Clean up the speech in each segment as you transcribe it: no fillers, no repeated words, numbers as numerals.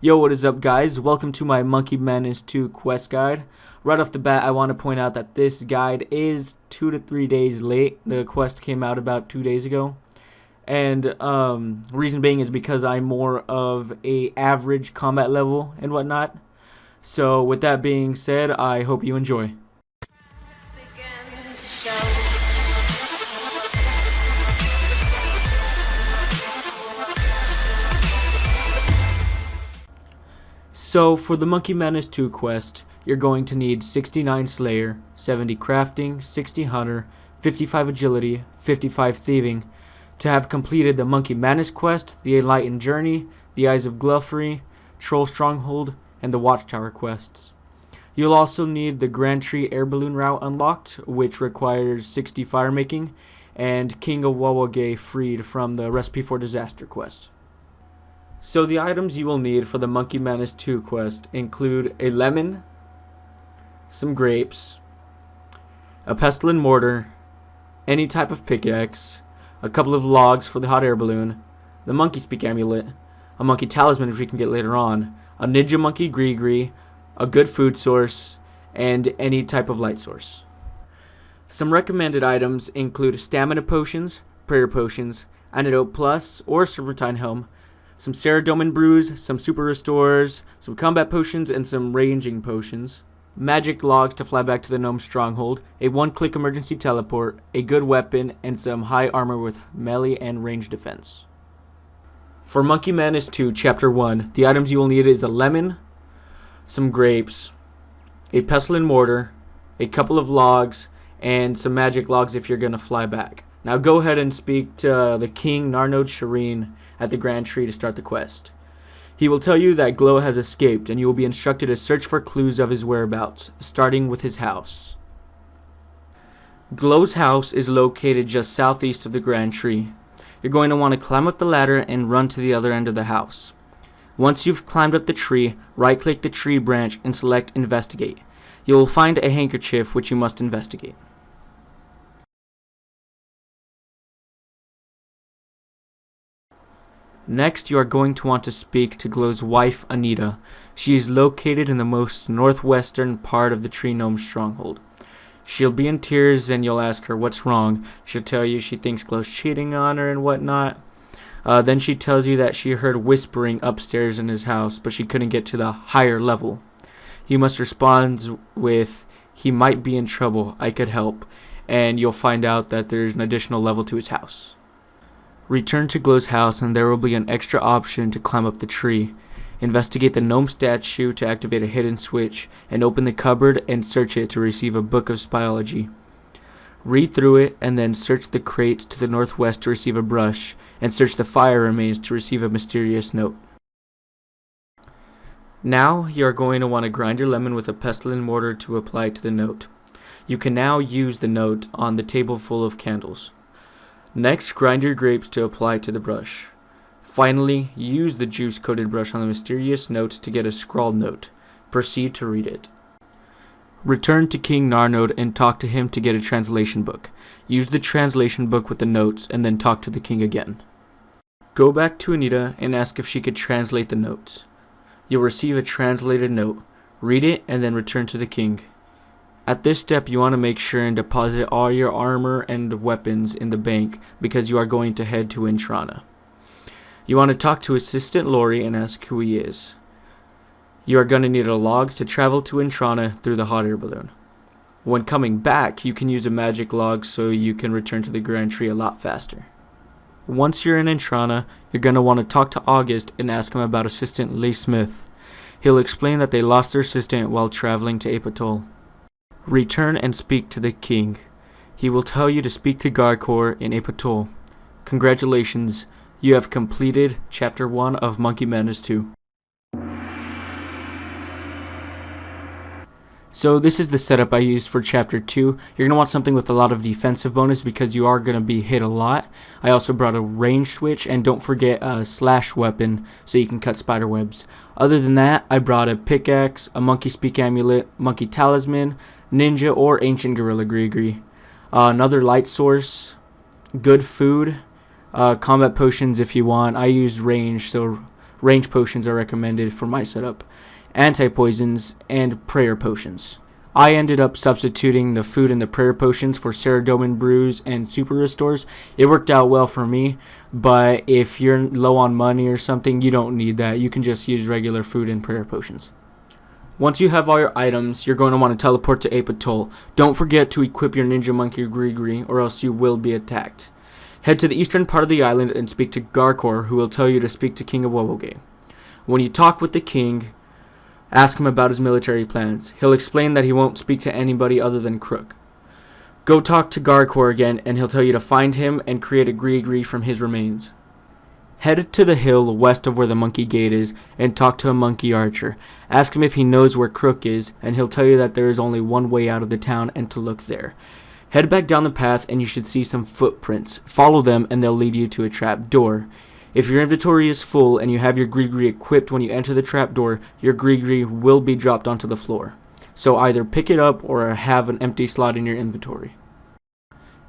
Yo, what is up, guys? Welcome to my Monkey Madness 2 quest guide. Right off the bat, I want to point out that this guide is 2 to 3 days late. The quest came out about 2 days ago. And reason being is because I'm more of a average combat level and whatnot. So with that being said, I hope you enjoy. So for the Monkey Madness 2 quest, you're going to need 69 Slayer, 70 Crafting, 60 Hunter, 55 Agility, 55 Thieving to have completed the Monkey Madness quest, the Enlightened Journey, the Eyes of Glouphrie, Troll Stronghold, and the Watchtower quests. You'll also need the Grand Tree Air Balloon route unlocked, which requires 60 fire making, and King Awowogei freed from the Recipe for Disaster quest. So the items you will need for the Monkey Madness 2 quest include a lemon, some grapes, a pestle and mortar, any type of pickaxe, a couple of logs for the hot air balloon, the monkey speak amulet, a monkey talisman which we can get later on, a ninja monkey gree, a good food source, and any type of light source. Some recommended items include stamina potions, prayer potions, antidote plus or serpentine helm, some Ceradomin brews, some super restores, some combat potions, and some ranging potions, magic logs to fly back to the gnome stronghold, a one-click emergency teleport, a good weapon, and some high armor with melee and range defense. For Monkey Madness 2 Chapter 1, the items you will need is a lemon, some grapes, a pestle and mortar, a couple of logs, and some magic logs if you're going to fly back. Now go ahead and speak to the King Narnode Shireen at the Grand Tree to start the quest. He will tell you that Glow has escaped, and you will be instructed to search for clues of his whereabouts, starting with his house. Glow's house is located just southeast of the Grand Tree. You're going to want to climb up the ladder and run to the other end of the house. Once you've climbed up the tree, right-click the tree branch and select Investigate. You will find a handkerchief which you must investigate. Next, you are going to want to speak to Glow's wife, Anita. She is located in the most northwestern part of the Tree Gnome Stronghold. She'll be in tears and you'll ask her what's wrong. She'll tell you she thinks Glow's cheating on her and whatnot. Then she tells you that she heard whispering upstairs in his house, but she couldn't get to the higher level. You must respond with, "He might be in trouble, I could help," and you'll find out that there's an additional level to his house. Return to Glow's house and there will be an extra option to climb up the tree. Investigate the gnome statue to activate a hidden switch, and open the cupboard and search it to receive a book of biology. Read through it and then search the crates to the northwest to receive a brush, and search the fire remains to receive a mysterious note. Now you are going to want to grind your lemon with a pestle and mortar to apply it to the note. You can now use the note on the table full of candles. Next, grind your grapes to apply to the brush. Finally, use the juice-coated brush on the mysterious note to get a scrawled note. Proceed to read it. Return to King Narnode and talk to him to get a translation book. Use the translation book with the notes and then talk to the king again. Go back to Anita and ask if she could translate the notes. You'll receive a translated note. Read it and then return to the king. At this step, you want to make sure and deposit all your armor and weapons in the bank because you are going to head to Intrana. You want to talk to Assistant Lori and ask who he is. You are going to need a log to travel to Intrana through the hot air balloon. When coming back, you can use a magic log so you can return to the Grand Tree a lot faster. Once you're in Intrana, you're going to want to talk to August and ask him about Assistant Lee Smith. He'll explain that they lost their assistant while traveling to Apatol. Return and speak to the king. He will tell you to speak to Garkor in Apatol. Congratulations, you have completed Chapter 1 of Monkey Madness 2. So this is the setup I used for Chapter 2. You're going to want something with a lot of defensive bonus because you are going to be hit a lot. I also brought a range switch, and don't forget a slash weapon so you can cut spider webs. Other than that, I brought a pickaxe, a monkey speak amulet, monkey talisman, ninja or ancient gorilla gree, another light source, good food, combat potions if you want. I used range, so Range potions are recommended for my setup, anti-poisons, and prayer potions. I ended up substituting the food and the prayer potions for Ceradomin brews and super restores. It worked out well for me, but if you're low on money or something, you don't need that. You can just use regular food and prayer potions. Once you have all your items, you're going to want to teleport to Ape Atoll. Don't forget to equip your ninja monkey Grigri, or else you will be attacked. Head to the eastern part of the island and speak to Garkor, who will tell you to speak to King Awowogei. When you talk with the king, ask him about his military plans. He'll explain that he won't speak to anybody other than Kruk. Go talk to Garkor again, and he'll tell you to find him and create a Grigri from his remains. Head to the hill west of where the monkey gate is and talk to a monkey archer. Ask him if he knows where Kruk is, and he'll tell you that there is only one way out of the town and to look there. Head back down the path and you should see some footprints. Follow them and they'll lead you to a trap door. If your inventory is full and you have your Grigri equipped when you enter the trapdoor, your Grigri will be dropped onto the floor. So either pick it up or have an empty slot in your inventory.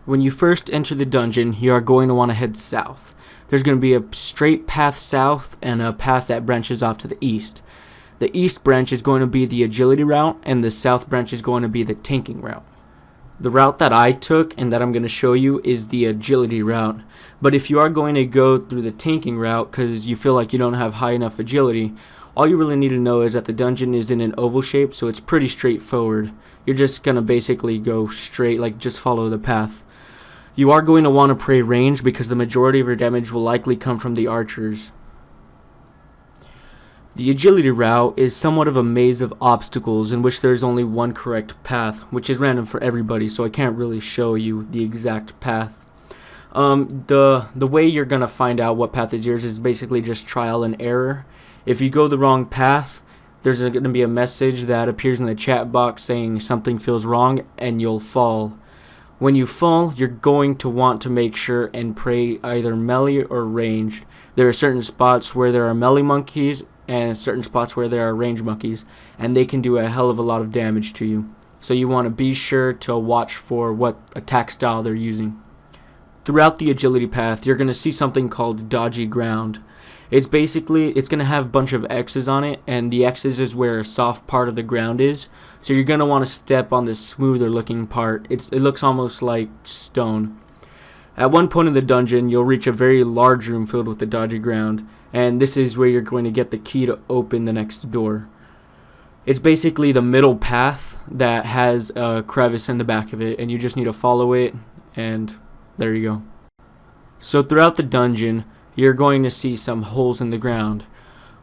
When you first enter the dungeon, you are going to want to head south. There's going to be a straight path south and a path that branches off to the east. The east branch is going to be the agility route and the south branch is going to be the tanking route. The route that I took and that I'm going to show you is the agility route. But if you are going to go through the tanking route because you feel like you don't have high enough agility, all you really need to know is that the dungeon is in an oval shape, so it's pretty straightforward. You're just going to basically go straight, like just follow the path. You are going to want to pray range because the majority of your damage will likely come from the archers. The agility route is somewhat of a maze of obstacles in which there is only one correct path, which is random for everybody, so I can't really show you the exact path. The way you're going to find out what path is yours is basically just trial and error. If you go the wrong path, there's going to be a message that appears in the chat box saying something feels wrong and you'll fall. When you fall, you're going to want to make sure and pray either melee or ranged. There are certain spots where there are melee monkeys and certain spots where there are range monkeys, and they can do a hell of a lot of damage to you. So you want to be sure to watch for what attack style they're using. Throughout the agility path, you're going to see something called dodgy ground. It's going to have a bunch of X's on it, and the X's is where a soft part of the ground is. So you're going to want to step on the smoother looking part. It looks almost like stone. At one point in the dungeon, you'll reach a very large room filled with the dodgy ground, and this is where you're going to get the key to open the next door. It's basically the middle path that has a crevice in the back of it, and you just need to follow it, and there you go. So throughout the dungeon, you're going to see some holes in the ground.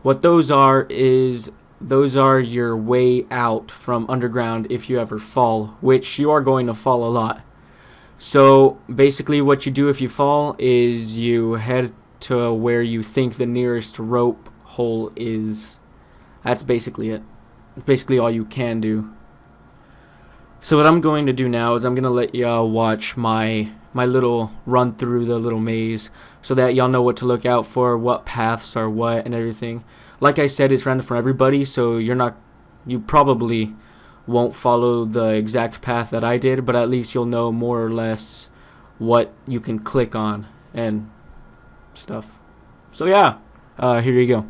What those are is your way out from underground if you ever fall, which you are going to fall a lot. So basically what you do if you fall is you head to where you think the nearest rope hole is. That's basically it. It's basically all you can do. So what I'm going to do now is I'm going to let y'all watch my little run through the little maze so that y'all know what to look out for, what paths are what and everything. Like I said, it's random for everybody, so you probably won't follow the exact path that I did, but at least you'll know more or less what you can click on and stuff. So yeah, here you go.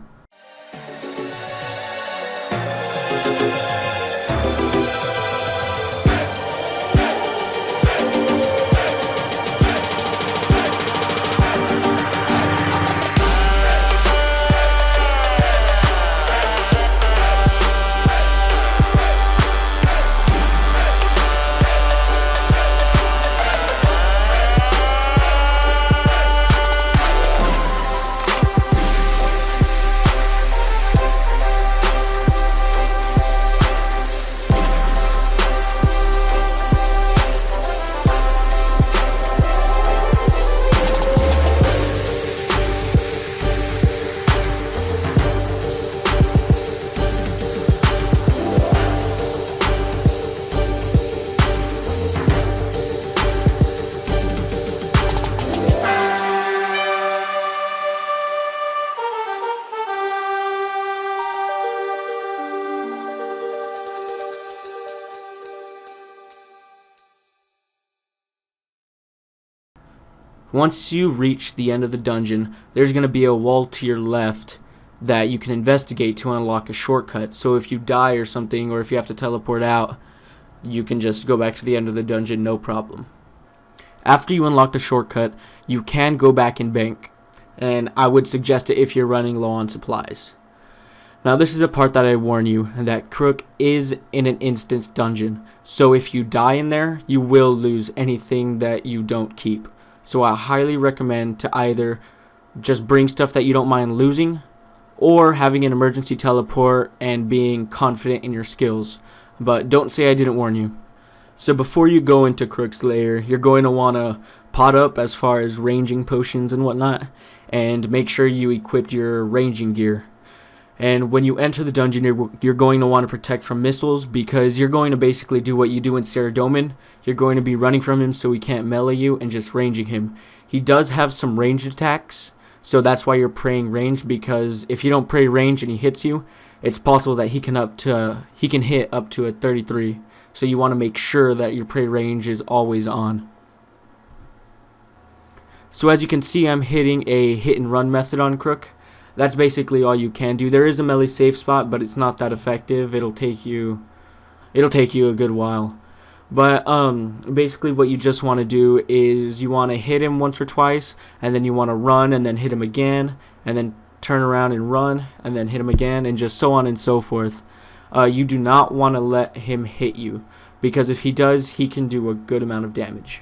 Once you reach the end of the dungeon, there's going to be a wall to your left that you can investigate to unlock a shortcut. So if you die or something, or if you have to teleport out, you can just go back to the end of the dungeon, no problem. After you unlock the shortcut, you can go back and bank, and I would suggest it if you're running low on supplies. Now this is a part that I warn you, that Kruk is in an instance dungeon, so if you die in there, you will lose anything that you don't keep. So I highly recommend to either just bring stuff that you don't mind losing, or having an emergency teleport and being confident in your skills. But don't say I didn't warn you. So before you go into Kruk's lair, you're going to want to pot up as far as ranging potions and whatnot, and make sure you equip your ranging gear. And when you enter the dungeon, you're going to want to protect from missiles, because you're going to basically do what you do in Saradomin. You're going to be running from him so he can't melee you and just ranging him. He does have some ranged attacks, so that's why you're praying range, because if you don't pray range and he hits you, it's possible that he can hit up to a 33. So you want to make sure that your prey range is always on. So as you can see, I'm hitting a hit and run method on Kruk. That's basically all you can do. There is a melee safe spot, but it's not that effective. It'll take you a good while. But basically what you just want to do is you want to hit him once or twice, and then you want to run and then hit him again, and then turn around and run and then hit him again, and just so on and so forth. You do not want to let him hit you, because if he does, he can do a good amount of damage.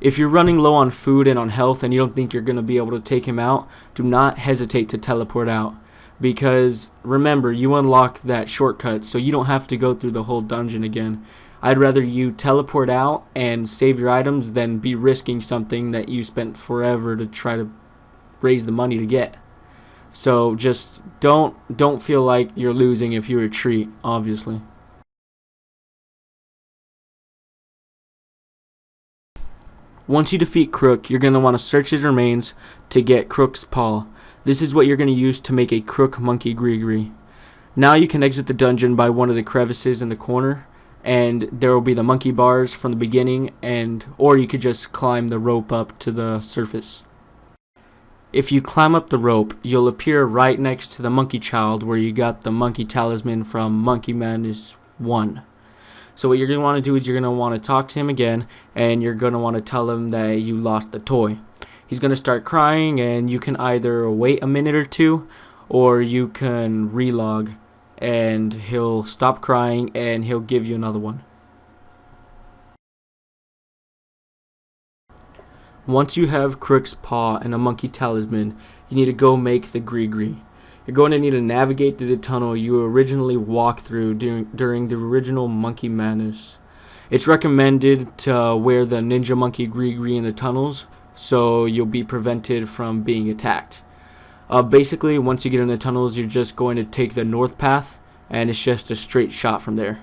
If you're running low on food and on health and you don't think you're going to be able to take him out, do not hesitate to teleport out, because remember, you unlock that shortcut, so you don't have to go through the whole dungeon again. I'd rather you teleport out and save your items than be risking something that you spent forever to try to raise the money to get. So just don't feel like you're losing if you retreat, obviously. Once you defeat Kruk, you're going to want to search his remains to get Kruk's paw. This is what you're going to use to make a Kruk monkey gree. Now you can exit the dungeon by one of the crevices in the corner, and there will be the monkey bars from the beginning, or you could just climb the rope up to the surface. If you climb up the rope, you'll appear right next to the monkey child where you got the monkey talisman from Monkey Madness 1. So what you're going to want to do is you're going to want to talk to him again, and you're going to want to tell him that you lost the toy. He's going to start crying, and you can either wait a minute or two, or you can relog, and he'll stop crying and he'll give you another one. Once you have Kruk's paw and a monkey talisman, you need to go make the gree. You're going to need to navigate through the tunnel you originally walked through during the original Monkey Madness. It's recommended to wear the ninja monkey gree in the tunnels, so you'll be prevented from being attacked. Basically, once you get in the tunnels, you're just going to take the north path, and it's just a straight shot from there.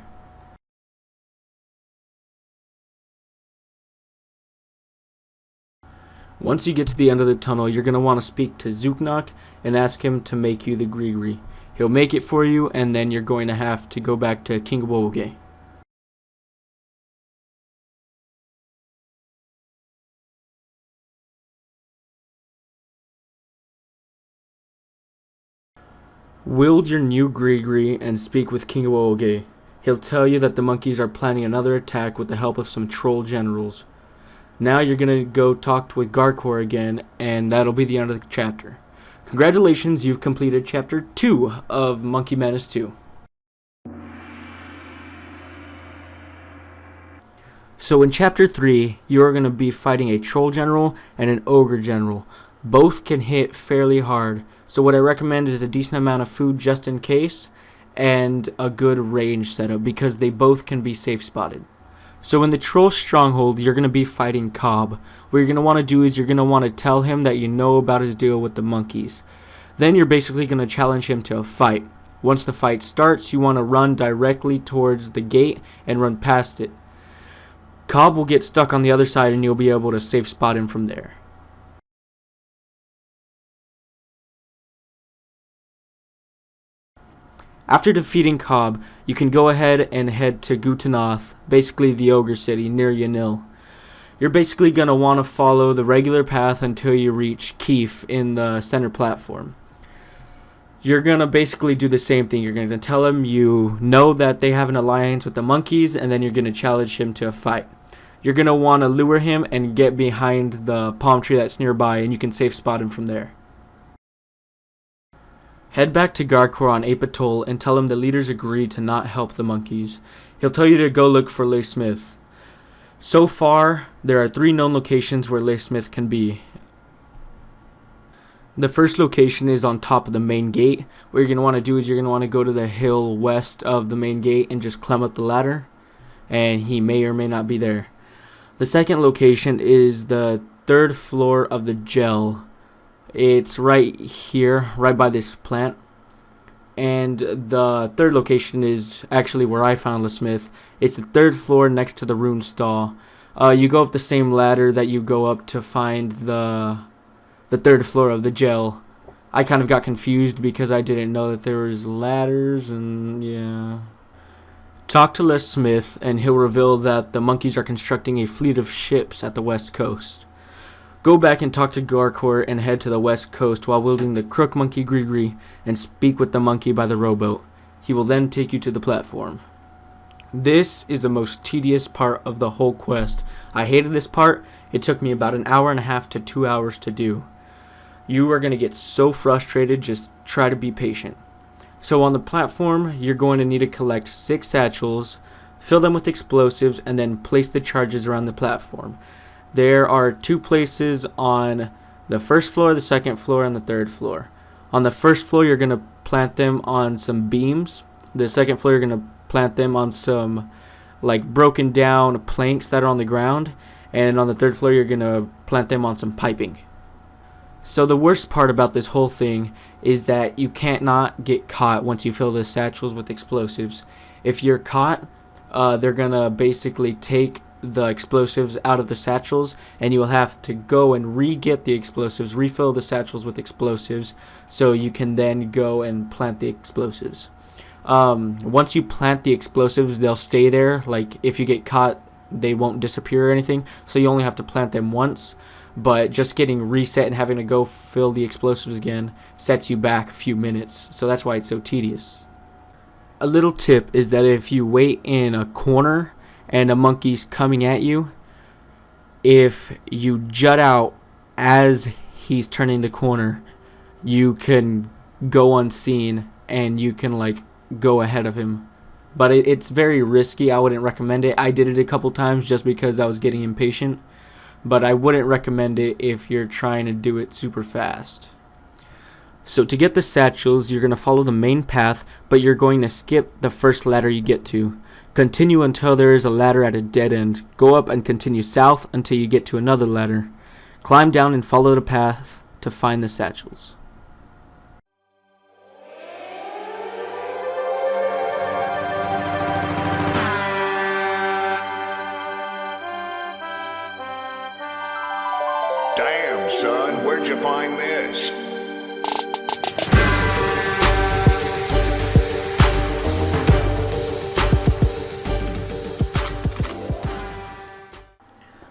Once you get to the end of the tunnel, you're going to want to speak to Zuknak and ask him to make you the gree. He'll make it for you, and then you're going to have to go back to King Awowogei. Wield your new gree and speak with King Awowogei. He'll tell you that the monkeys are planning another attack with the help of some troll generals. Now you're going to go talk with Garkor again, and that'll be the end of the chapter. Congratulations, you've completed Chapter 2 of Monkey Madness 2. So in Chapter 3, you're going to be fighting a Troll General and an Ogre General. Both can hit fairly hard, so what I recommend is a decent amount of food just in case, and a good range setup, because they both can be safe spotted. So in the Troll Stronghold, you're going to be fighting Cobb. What you're going to want to do is you're going to want to tell him that you know about his deal with the monkeys. Then you're basically going to challenge him to a fight. Once the fight starts, you want to run directly towards the gate and run past it. Cobb will get stuck on the other side, and you'll be able to safe spot him from there. After defeating Cobb, you can go ahead and head to Gutanath, basically the Ogre City, near Yanil. You're basically going to want to follow the regular path until you reach Keef in the center platform. you're going to basically do the same thing. You're going to tell him you know that they have an alliance with the monkeys, and then you're going to challenge him to a fight. You're going to want to lure him and get behind the palm tree that's nearby, and you can safe spot him from there. Head back to Garkor on Ape Atoll and tell him the leaders agreed to not help the monkeys. He'll tell you to go look for Leigh Smith. So far, there are 3 known locations where Leigh Smith can be. The first location is on top of the main gate. What you're going to want to do is you're going to want to go to the hill west of the main gate and just climb up the ladder, and he may or may not be there. The second location is the 3rd floor of the gel. It's right here, right by this plant. And the 3rd location is actually where I found Leigh Smith. It's the 3rd floor next to the rune stall. You go up the same ladder that you go up to find the 3rd floor of the gel. I kind of got confused because I didn't know that there was ladders, and yeah. Talk to Leigh Smith and he'll reveal that the monkeys are constructing a fleet of ships at the west coast. Go back and talk to Garkor and head to the west coast while wielding the Kruk monkey Grigri and speak with the monkey by the rowboat. He will then take you to the platform. This is the most tedious part of the whole quest. I hated this part. It took me about an hour and a half to 2 hours to do. You are going to get so frustrated, just try to be patient. So on the platform, you're going to need to collect 6 satchels, fill them with explosives, and then place the charges around the platform. There are 2 places on the 1st floor, the 2nd floor, and the 3rd floor. On the 1st floor, you're going to plant them on some beams. The 2nd floor, you're going to plant them on some like broken down planks that are on the ground. And on the 3rd floor, you're going to plant them on some piping. So the worst part about this whole thing is that you can't not get caught once you fill the satchels with explosives. If you're caught, they're going to basically take the explosives out of the satchels, and you will have to go and re-get the explosives, refill the satchels with explosives, so you can then go and plant the explosives. Once you plant the explosives, they'll stay there. Like, if you get caught, they won't disappear or anything, so you only have to plant them once. But just getting reset and having to go fill the explosives again sets you back a few minutes, so that's why it's so tedious. A little tip is that if you wait in a corner and a monkey's coming at you, if you jut out as he's turning the corner, you can go unseen and you can like go ahead of him. But it's very risky. I wouldn't recommend it. I did it a couple times just because I was getting impatient, but I wouldn't recommend it if you're trying to do it super fast. So to get the satchels, you're going to follow the main path, but you're going to skip the first ladder you get to. Continue until there is a ladder at a dead end. Go up and continue south until you get to another ladder. Climb down and follow the path to find the satchels. Damn, son, where'd you find this?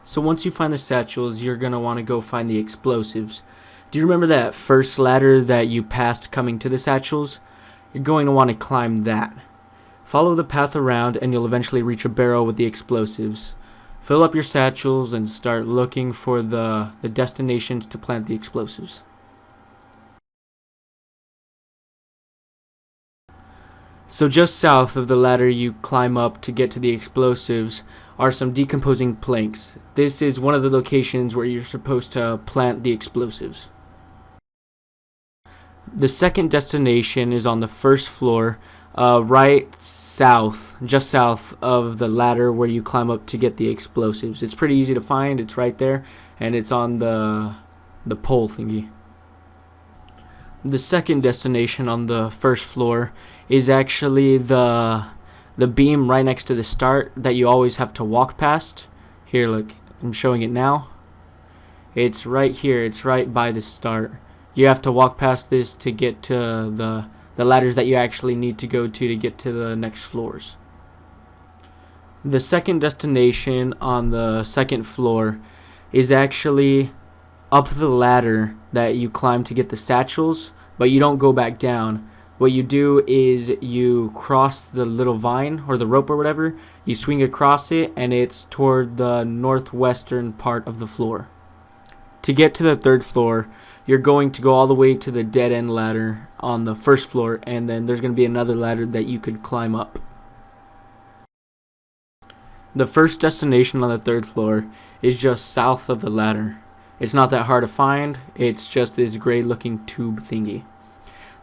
So once you find the satchels, you're going to want to go find the explosives. Do you remember that first ladder that you passed coming to the satchels? You're going to want to climb that. Follow the path around and you'll eventually reach a barrel with the explosives. Fill up your satchels and start looking for the destinations to plant the explosives. So just south of the ladder you climb up to get to the explosives are some decomposing planks. This is one of the locations where you're supposed to plant the explosives. The second destination is on the first floor, right south, just south of the ladder where you climb up to get the explosives. It's pretty easy to find, it's right there, and it's on the pole thingy. The second destination on the first floor is actually the beam right next to the start that you always have to walk past. Here, look, I'm showing it now. It's right here, it's right by the start. You have to walk past this to get to the ladders that you actually need to go to get to the next floors. The second destination on the second floor is actually up the ladder that you climb to get the satchels. but you don't go back down. What you do is you cross the little vine or the rope or whatever, you swing across it, and it's toward the northwestern part of the floor. To get to the 3rd floor, you're going to go all the way to the dead end ladder on the 1st floor, and then there's going to be another ladder that you could climb up. The first destination on the 3rd floor is just south of the ladder. It's not that hard to find, it's just this gray looking tube thingy.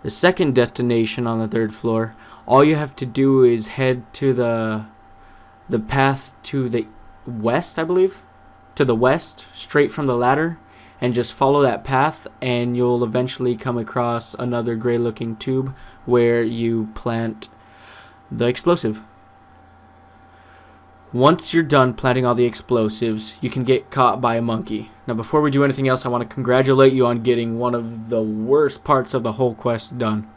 The second destination on the 3rd floor, all you have to do is head to the path to the west, I believe, to the west, straight from the ladder, and just follow that path, and you'll eventually come across another gray looking tube where you plant the explosive. Once you're done planting all the explosives, you can get caught by a monkey. Now before we do anything else, I want to congratulate you on getting one of the worst parts of the whole quest done.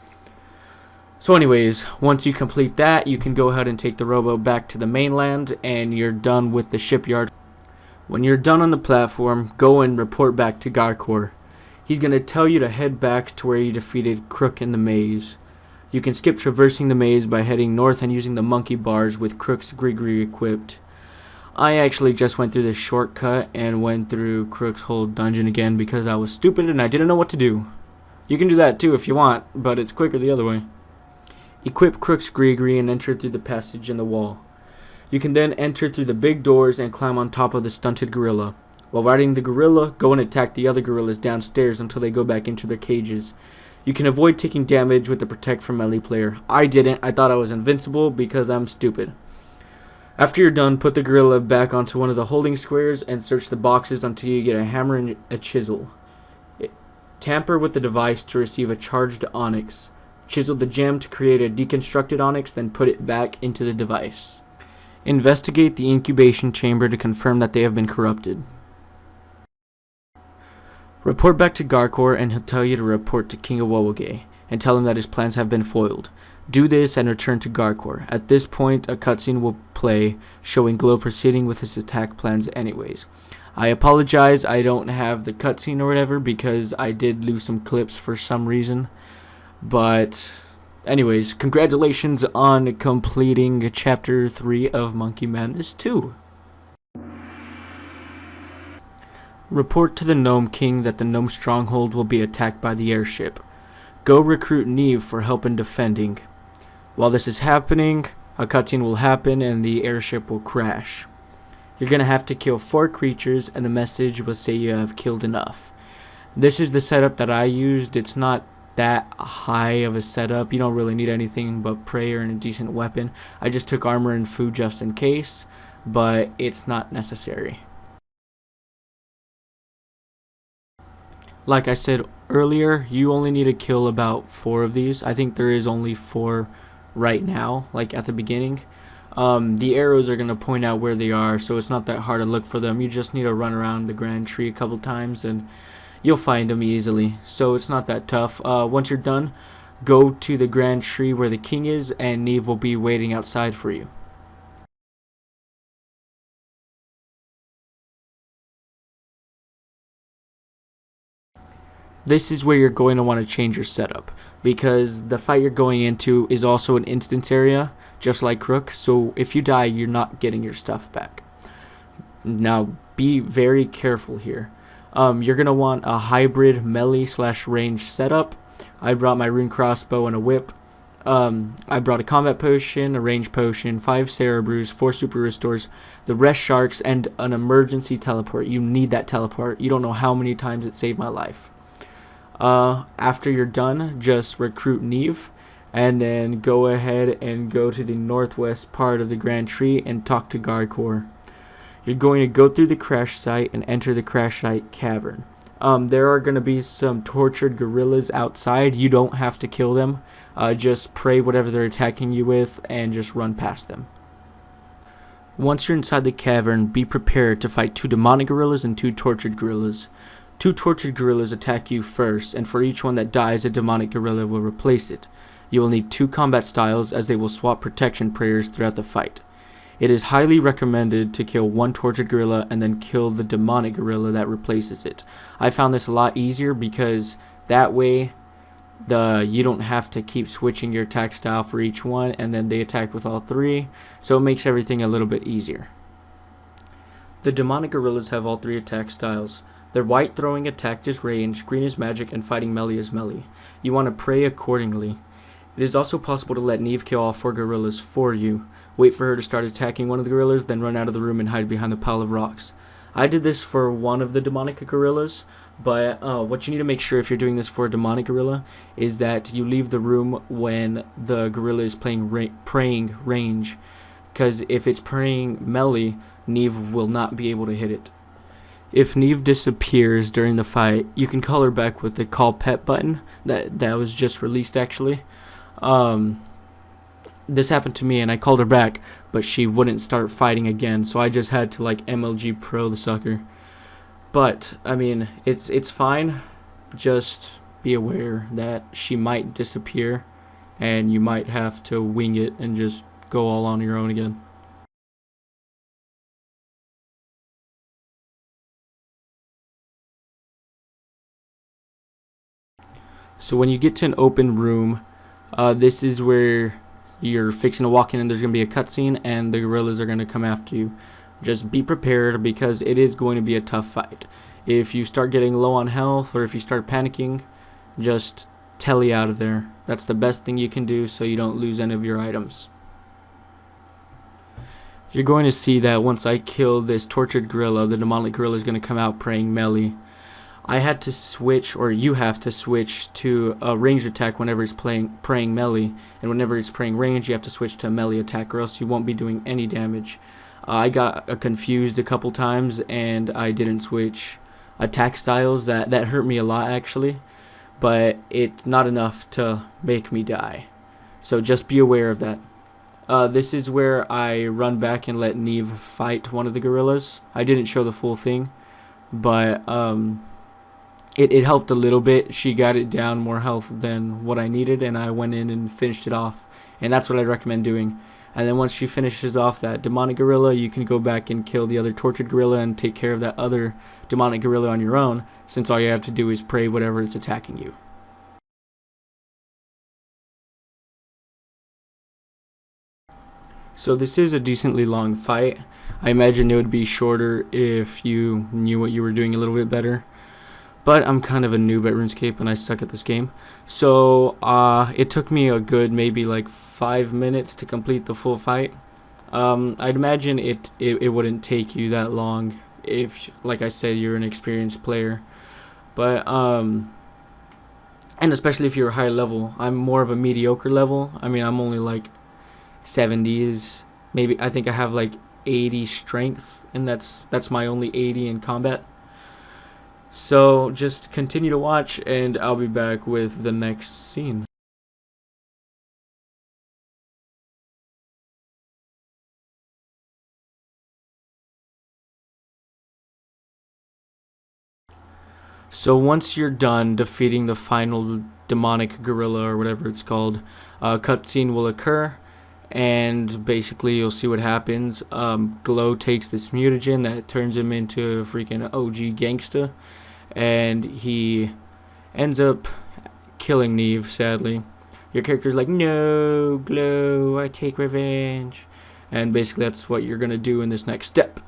So anyways, once you complete that, you can go ahead and take the rowboat back to the mainland, and you're done with the shipyard. When you're done on the platform, go and report back to Garkor. He's going to tell you to head back to where you defeated Kruk in the maze. You can skip traversing the maze by heading north and using the monkey bars with Kruk's Grigri equipped. I actually just went through this shortcut and went through Kruk's whole dungeon again because I was stupid and I didn't know what to do. You can do that too if you want, but it's quicker the other way. Equip Kruk's Grigri and enter through the passage in the wall. You can then enter through the big doors and climb on top of the stunted gorilla. While riding the gorilla, go and attack the other gorillas downstairs until they go back into their cages. You can avoid taking damage with the Protect from Melee player. I didn't. I thought I was invincible because I'm stupid. After you're done, put the gorilla back onto one of the holding squares and search the boxes until you get a hammer and a chisel. Tamper with the device to receive a charged onyx. Chisel the gem to create a deconstructed onyx, then put it back into the device. Investigate the incubation chamber to confirm that they have been corrupted. Report back to Garkor and he'll tell you to report to King Awowogei and tell him that his plans have been foiled. Do this and return to Garkor. At this point, a cutscene will play showing Glough proceeding with his attack plans anyways. I apologize, I don't have the cutscene or whatever because I did lose some clips for some reason. But anyways, congratulations on completing Chapter 3 of Monkey Madness 2. Report to the Gnome King that the Gnome Stronghold will be attacked by the airship. Go recruit Neve for help in defending. While this is happening, a cutscene will happen and the airship will crash. You're going to have to kill 4 creatures and the message will say you have killed enough. This is the setup that I used. It's not that high of a setup. You don't really need anything but prayer and a decent weapon. I just took armor and food just in case, but it's not necessary. Like I said earlier, you only need to kill about 4 of these. I think there is only 4 right now, like at the beginning. The arrows are going to point out where they are, so it's not that hard to look for them. You just need to run around the grand tree a couple times and you'll find them easily. So it's not that tough. Once you're done, go to the grand tree where the king is and Neve will be waiting outside for you. This is where you're going to want to change your setup, because the fight you're going into is also an instance area, just like Kruk, so if you die, you're not getting your stuff back. Now, be very careful here. You're going to want a hybrid melee/range setup. I brought my rune crossbow and a whip. I brought a combat potion, a range potion, 5 Sarah brews, 4 super restores, the rest sharks, and an emergency teleport. You need that teleport. You don't know how many times it saved my life. After you're done, just recruit Neve and then go ahead and go to the northwest part of the Grand Tree and talk to Garkor. You're going to go through the crash site and enter the crash site cavern. There are going to be some tortured gorillas outside. You don't have to kill them. Just pray whatever they're attacking you with and just run past them. Once you're inside the cavern, be prepared to fight 2 demonic gorillas and 2 tortured gorillas. 2 tortured gorillas attack you first, and for each one that dies, a demonic gorilla will replace it. You will need 2 combat styles as they will swap protection prayers throughout the fight. It is highly recommended to kill 1 tortured gorilla and then kill the demonic gorilla that replaces it. I found this a lot easier because that way you don't have to keep switching your attack style for each one, and then they attack with all three, so it makes everything a little bit easier. The demonic gorillas have all three attack styles. Their white throwing attack is range, green is magic, and fighting melee is melee. You want to pray accordingly. It is also possible to let Neve kill all 4 gorillas for you. Wait for her to start attacking one of the gorillas, then run out of the room and hide behind the pile of rocks. I did this for one of the demonic gorillas, but what you need to make sure if you're doing this for a demonic gorilla is that you leave the room when the gorilla is praying range, because if it's praying melee, Neve will not be able to hit it. If Neve disappears during the fight, you can call her back with the call pet button that was just released actually. This happened to me and I called her back, but she wouldn't start fighting again, so I just had to like MLG pro the sucker. But I mean, it's fine. Just be aware that she might disappear and you might have to wing it and just go all on your own again. So when you get to an open room, this is where you're fixing to walk in and there's going to be a cutscene and the gorillas are going to come after you. Just be prepared because it is going to be a tough fight. If you start getting low on health or if you start panicking, just telly out of there. That's the best thing you can do so you don't lose any of your items. You're going to see that once I kill this tortured gorilla, the demonic gorilla is going to come out praying melee. I had to switch, or you have to switch to a ranged attack whenever it's praying melee, and whenever it's praying range, you have to switch to a melee attack, or else you won't be doing any damage. I got confused a couple times, and I didn't switch attack styles. That hurt me a lot, actually, but it's not enough to make me die. So just be aware of that. This is where I run back and let Neve fight one of the gorillas. I didn't show the full thing, but it helped a little bit. She got it down more health than what I needed, and I went in and finished it off. And that's what I recommend doing. And then once she finishes off that demonic gorilla, you can go back and kill the other tortured gorilla and take care of that other demonic gorilla on your own, since all you have to do is pray whatever it's attacking you. So this is a decently long fight. I imagine it would be shorter if you knew what you were doing a little bit better. But I'm kind of a noob at Runescape and I suck at this game. So it took me a good maybe like 5 minutes to complete the full fight. I'd imagine it wouldn't take you that long if, like I said, you're an experienced player. But and especially if you're a higher level. I'm more of a mediocre level. I mean, I'm only like 70s. Maybe I think I have like 80 strength, and that's my only 80 in combat. So just continue to watch and I'll be back with the next scene. So once you're done defeating the final demonic gorilla or whatever it's called, a cutscene will occur and basically you'll see what happens. Glow takes this mutagen that turns him into a freaking OG gangsta, and he ends up killing Neve, sadly. Your character's like, no, Glow, I take revenge. And basically that's what you're going to do in this next step.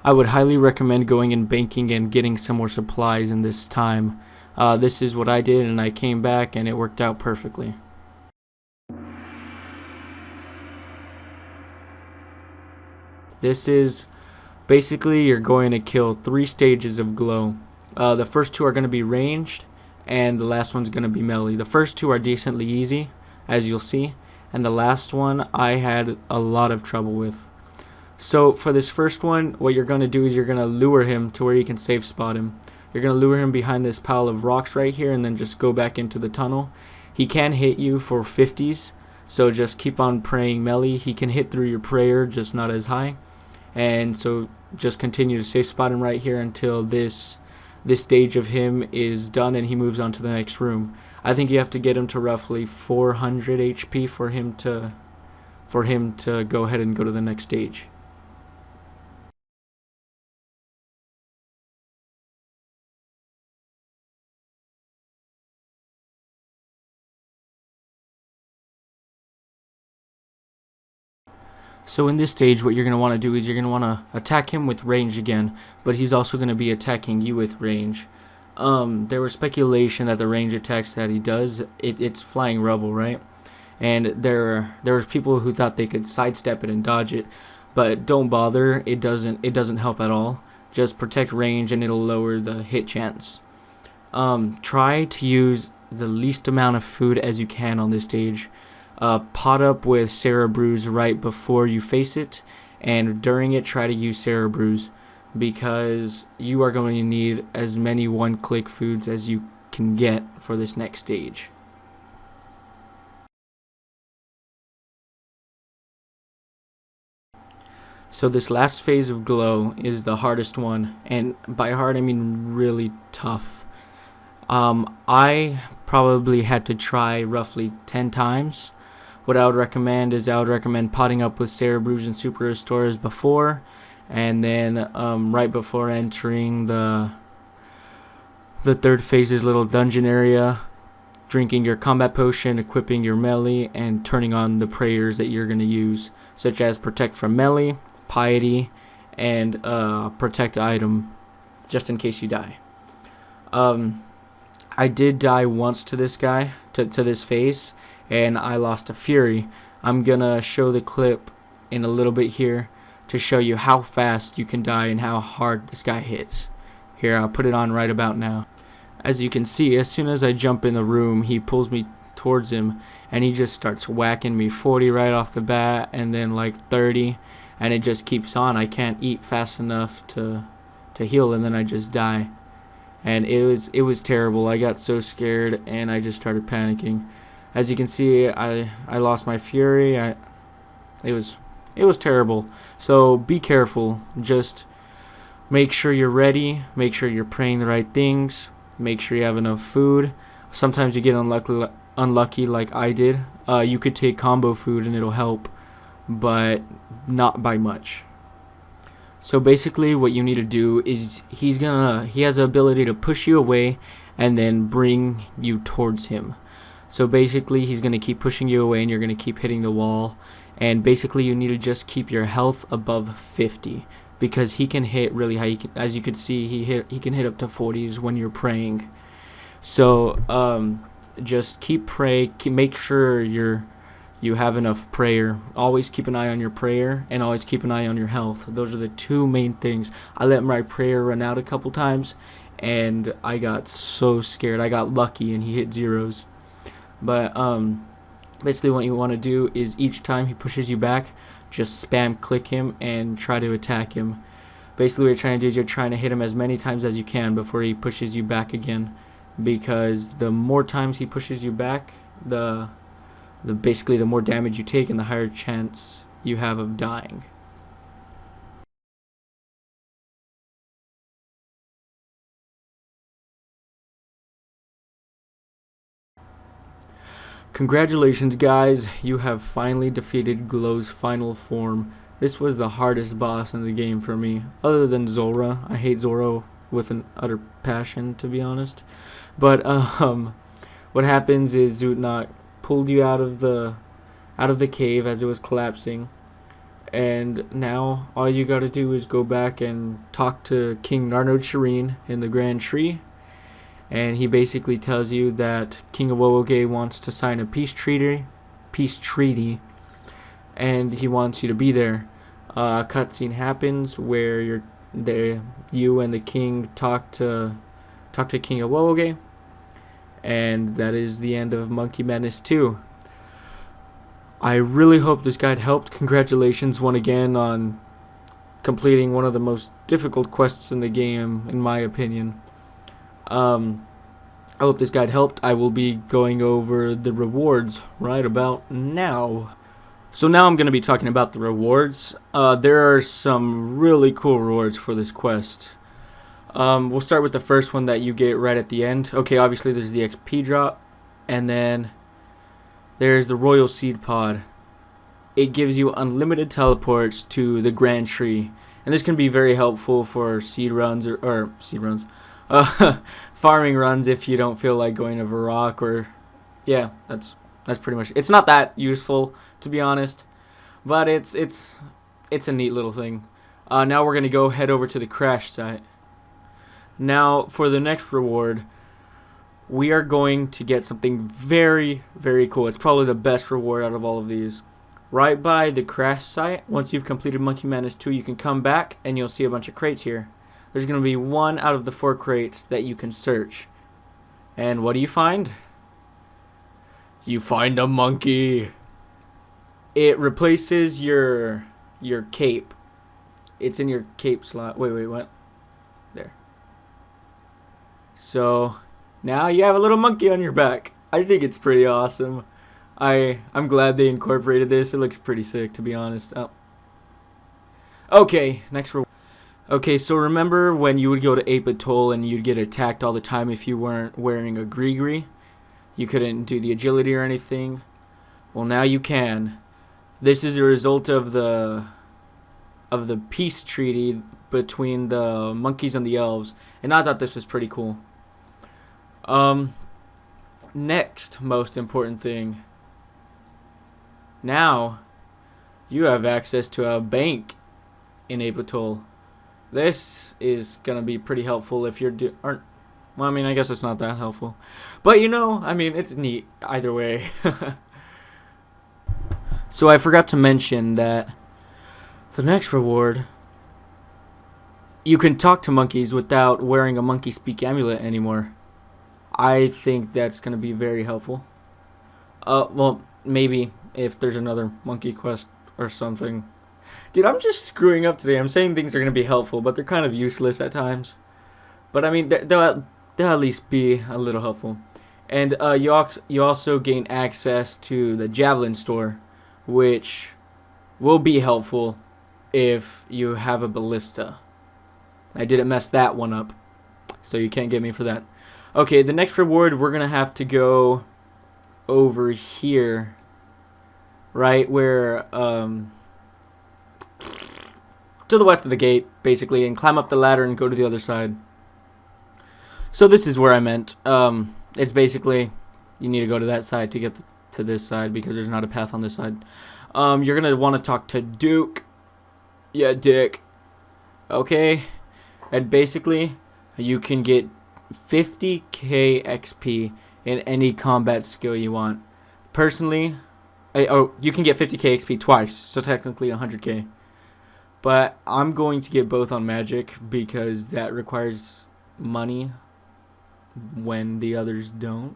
I would highly recommend going and banking and getting some more supplies in this time. This is what I did, and I came back and it worked out perfectly. This is basically you're going to kill 3 stages of Glow. The first 2 are going to be ranged, and the last one's going to be melee. The first 2 are decently easy, as you'll see, and the last one I had a lot of trouble with. So for this first one, what you're going to do is you're going to lure him to where you can safe spot him. You're going to lure him behind this pile of rocks right here and then just go back into the tunnel. He can hit you for 50s, so just keep on praying melee. He can hit through your prayer, just not as high. And so just continue to safe spot him right here until this stage of him is done and he moves on to the next room. I think you have to get him to roughly 400 HP for him to go ahead and go to the next stage. So in this stage, what you're going to want to do is you're going to want to attack him with range again, but he's also going to be attacking you with range. There was speculation that the range attacks that he does, it's flying rubble, right? And there was people who thought they could sidestep it and dodge it, but don't bother. It doesn't help at all. Just protect range and it'll lower the hit chance. Try to use the least amount of food as you can on this stage. Pot up with Sarah Brews right before you face it, and during it try to use Sarah Brews, because you are going to need as many one-click foods as you can get for this next stage. So this last phase of Glow is the hardest one, and by hard I mean really tough. I probably had to try roughly 10 times. What I would recommend is potting up with Sarah Brews and Super Restorers before, and then right before entering the third phase's little dungeon area, drinking your combat potion, equipping your melee, and turning on the prayers that you're going to use, such as Protect from Melee, Piety, and Protect Item, just in case you die. I did die once to this guy, to this phase, and I lost a Fury. I'm gonna show the clip in a little bit here to show you how fast you can die and how hard this guy hits. Here, I'll put it on right about now. As you can see, as soon as I jump in the room, he pulls me towards him, and he just starts whacking me 40 right off the bat, and then like 30, and it just keeps on. I can't eat fast enough to heal, and then I just die. And it was terrible. I got so scared, and I just started panicking. As you can see, I lost my Fury. It was terrible. So be careful. Just make sure you're ready. Make sure you're praying the right things. Make sure you have enough food. Sometimes you get unlucky like I did. You could take combo food and it'll help, but not by much. So basically what you need to do is he has the ability to push you away and then bring you towards him. So basically he's going to keep pushing you away and you're going to keep hitting the wall, and basically you need to just keep your health above 50, because he can hit really high. As you could see, he can hit up to 40s when you're praying. So just keep praying, make sure you have enough prayer. Always keep an eye on your prayer, and always keep an eye on your health. Those are the two main things. I let my prayer run out a couple times, and I got so scared. I got lucky, and he hit zeros. But basically what you want to do is each time he pushes you back, just spam click him and try to attack him. Basically what you're trying to do is you're trying to hit him as many times as you can before he pushes you back again, because the more times he pushes you back, basically the more damage you take and the higher chance you have of dying. Congratulations guys, you have finally defeated Glow's final form. This was the hardest boss in the game for me, other than Zora. I hate Zora with an utter passion, to be honest. But what happens is Zootnot pulled you out of the cave as it was collapsing, and now all you gotta do is go back and talk to King Narnod Shireen in the Grand Tree, and he basically tells you that King Awowogei wants to sign a peace treaty, and he wants you to be there. A cutscene happens where you and the king talk to King Awowogei, and that is the end of Monkey Madness 2. I really hope this guide helped. Congratulations once again on completing one of the most difficult quests in the game, in my opinion. I hope this guide helped. I will be going over the rewards right about now. So now I'm going to be talking about the rewards. There are some really cool rewards for this quest. We'll start with the first one that you get right at the end. Okay, obviously there's the XP drop, and then there's the Royal Seed Pod. It gives you unlimited teleports to the Grand Tree, and this can be very helpful for farming runs if you don't feel like going to Varrock, or yeah, that's pretty much it. It's not that useful, to be honest, But it's a neat little thing. Now we're gonna go head over to the crash site. Now for the next reward, we are going to get something very, very cool. It's probably the best reward out of all of these. Right by the crash site, once you've completed Monkey Madness 2, you can come back and you'll see a bunch of crates here. There's going to be 1 out of the 4 crates that you can search. And what do you find? You find a monkey. It replaces your cape. It's in your cape slot. Wait, what? There. So now you have a little monkey on your back. I think it's pretty awesome. I'm glad they incorporated this. It looks pretty sick, to be honest. Oh. Okay, next reward. Okay, so remember when you would go to Ape Atoll and you'd get attacked all the time if you weren't wearing a gree-gree? You couldn't do the agility or anything. Well, now you can. This is a result of the peace treaty between the monkeys and the elves, and I thought this was pretty cool. Next most important thing. Now you have access to a bank in Ape Atoll. This is gonna be pretty helpful if you're well, I mean, I guess it's not that helpful, but you know, I mean, it's neat either way. So I forgot to mention that the next reward, you can talk to monkeys without wearing a monkey speak amulet anymore. I think that's gonna be very helpful. Well, maybe if there's another monkey quest or something. Dude, I'm just screwing up today. I'm saying things are going to be helpful, but they're kind of useless at times. But I mean, they'll at least be a little helpful. And you also gain access to the Javelin store, which will be helpful if you have a ballista. I didn't mess that one up, so you can't get me for that. Okay, the next reward, we're going to have to go over here. Right where, to the west of the gate, basically, and climb up the ladder and go to the other side. So this is where I meant. It's basically, you need to go to that side to get to this side because there's not a path on this side. You're going to want to talk to Duke. Yeah, Dick. Okay. And basically, you can get 50k XP in any combat skill you want. Personally, you can get 50k XP twice, so technically 100k. But I'm going to get both on magic because that requires money when the others don't.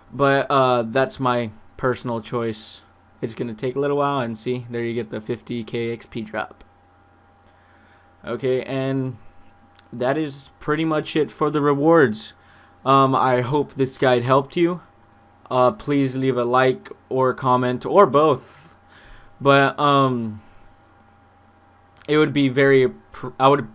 But that's my personal choice. It's going to take a little while, and see, there you get the 50k XP drop. Okay, and that is pretty much it for the rewards. I hope this guide helped you. Please leave a like or comment or both. But it would be very I would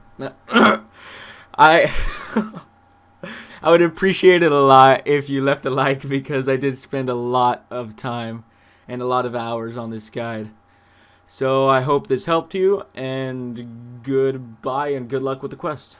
I would appreciate it a lot if you left a like, because I did spend a lot of time and a lot of hours on this guide. So I hope this helped you, and goodbye and good luck with the quest.